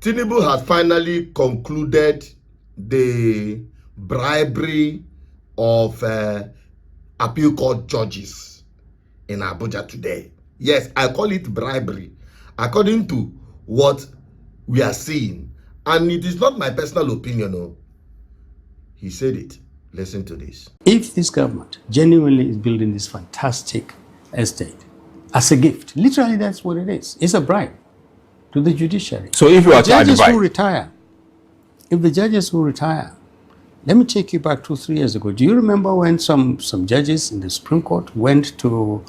Tinubu has finally concluded the bribery of appeal court judges in Abuja today. Yes, I call it bribery, according to what we are seeing. And it is not my personal opinion. No. He said it. Listen to this. If this government genuinely is building this fantastic estate as a gift, literally that's what it is. It's a bribe to the judiciary. So if you are to advise, if the judges who retire, let me take you back 2-3 years ago. Do you remember when some judges in the Supreme Court went to,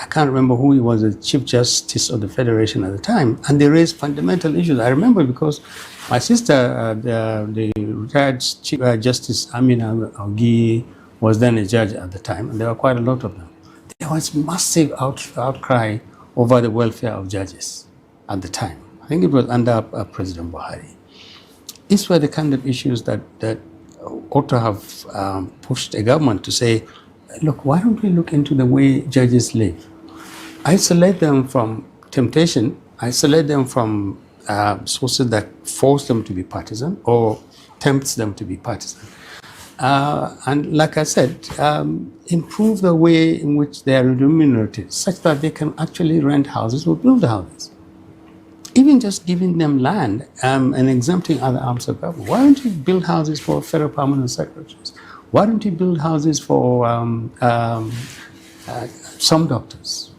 I can't remember who he was, the Chief Justice of the Federation at the time, and they raised fundamental issues. I remember because my sister, the retired Chief Justice Amina Augie, was then a judge at the time, and there were quite a lot of them. There was massive outcry over the welfare of judges at the time. I think it was under President Buhari. These were the kind of issues that ought to have pushed a government to say, look, why don't we look into the way judges live? Isolate them from temptation, isolate them from sources that force them to be partisan or tempts them to be partisan. And like I said, improve the way in which they are remunerated such that they can actually rent houses or build houses. Even just giving them land and exempting other arms of government. Why don't you build houses for federal permanent secretaries? Why don't you build houses for some doctors?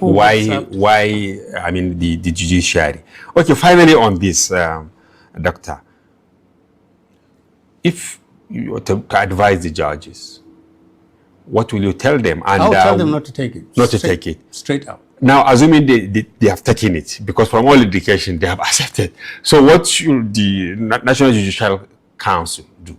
Why? I mean, the judiciary. Okay, finally on this, Doctor. If you were to advise the judges, what will you tell them? And I'll tell them not to take it. Not to take it. Straight up. Now, assuming they have taken it, because from all indication they have accepted. So what should the National Judicial Council do?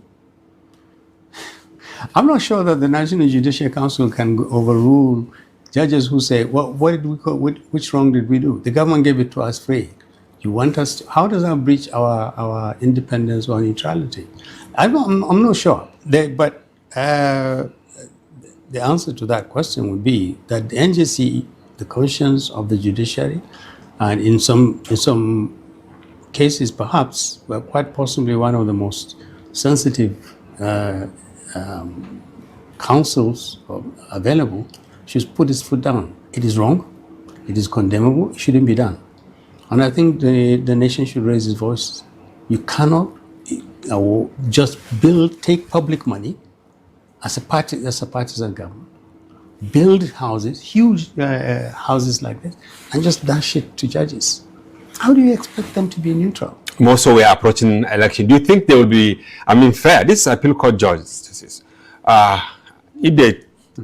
I'm not sure that the National Judicial Council can overrule judges who say, well, what did we call, which wrong did we do? The government gave it to us free. You want us to, how does that breach our independence or neutrality? I'm not sure. But the answer to that question would be that the NJC, the conscience of the judiciary, and in some cases perhaps, but quite possibly one of the most sensitive councils available, should put its foot down. It is wrong, it is condemnable, it shouldn't be done. And I think the nation should raise its voice. You cannot just take public money as a partisan government, build houses, huge houses like this, and just dash it to judges. How do you expect them to be neutral? More so, we are approaching election. Do you think they will be, I mean, fair? This is appeal court judges.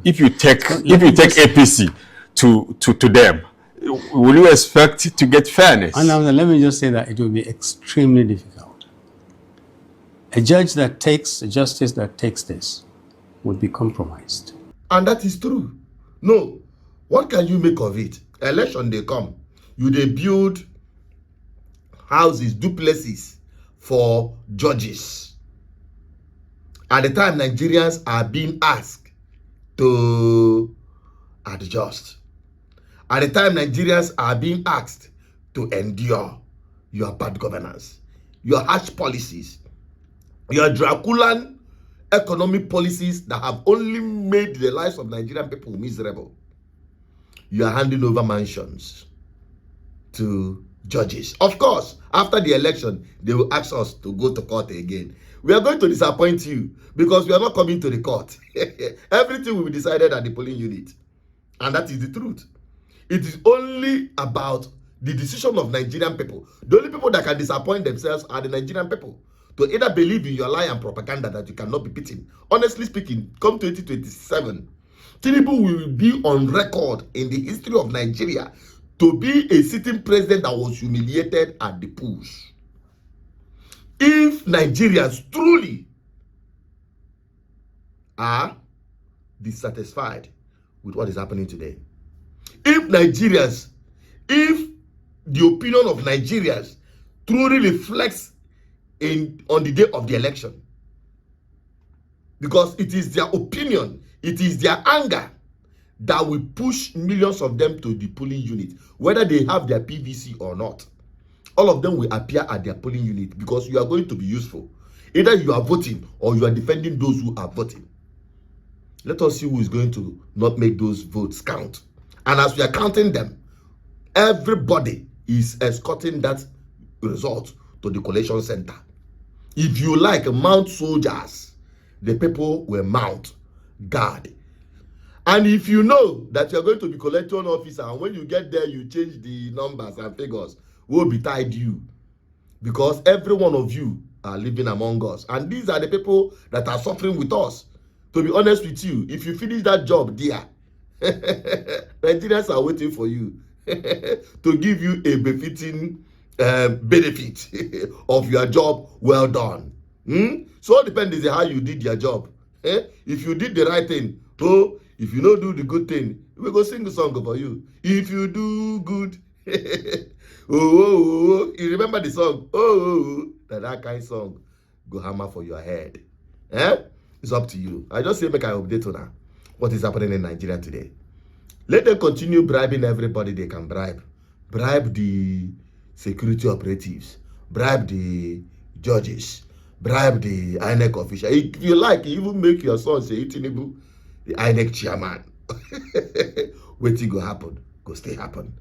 If you take APC to them, will you expect to get fairness? And now let me just say that it will be extremely difficult. A justice that takes this would be compromised. And that is true. No, what can you make of it? Election they come, you they build houses, duplexes for judges. At the time, Nigerians are being asked to adjust. At the time, Nigerians are being asked to endure your bad governance, your harsh policies, your Draculan economic policies that have only made the lives of Nigerian people miserable. You are handing over mansions to judges. Of course, after the election, they will ask us to go to court again. We are going to disappoint you because we are not coming to the court. Everything will be decided at the polling unit. And that is the truth. It is only about the decision of Nigerian people. The only people that can disappoint themselves are the Nigerian people. To either believe in your lie and propaganda that you cannot be beaten. Honestly speaking, come 2027, Tinubu will be on record in the history of Nigeria to be a sitting president that was humiliated at the polls. If Nigerians truly are dissatisfied with what is happening today, if the opinion of Nigerians truly reflects on the day of the election, because it is their opinion, it is their anger that will push millions of them to the polling unit, whether they have their PVC or not. All of them will appear at their polling unit because you are going to be useful. Either you are voting or you are defending those who are voting. Let us see who is going to not make those votes count. And as we are counting them, everybody is escorting that result to the collation center. If you like, mount soldiers, the people will mount guard. And if you know that you're going to be collection officer, and when you get there, you change the numbers and figures, will be tied you. Because every one of you are living among us. And these are the people that are suffering with us. To be honest with you, if you finish that job there, Nigerians are waiting for you to give you a befitting benefit of your job well done. So it depends on how you did your job. If you did the right thing, oh, if you don't do the good thing, we go sing a song for you. If you do good, oh, you remember the song? That kind of song go hammer for your head. It's up to you. I just say make I update on what is happening in Nigeria today. Let them continue bribing everybody they can bribe. Bribe the security operatives. Bribe the judges. Bribe the INEC official. If you like, even make your son say Tinubu, the INEC chairman. Wetin go happen, go stay happen.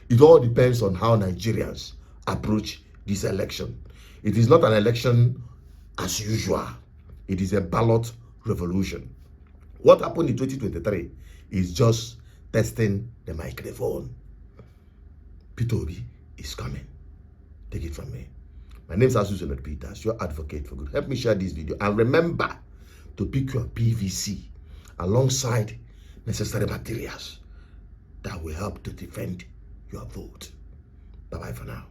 It all depends on how Nigerians approach this election. It is not an election as usual. It is a ballot revolution. What happened in 2023 is just testing the microphone. Peter Obi is coming. Take it from me. My name is Azuzenot Peters, your advocate for good. Help me share this video. And remember to pick your PVC alongside necessary materials that will help to defend your vote. Bye-bye for now.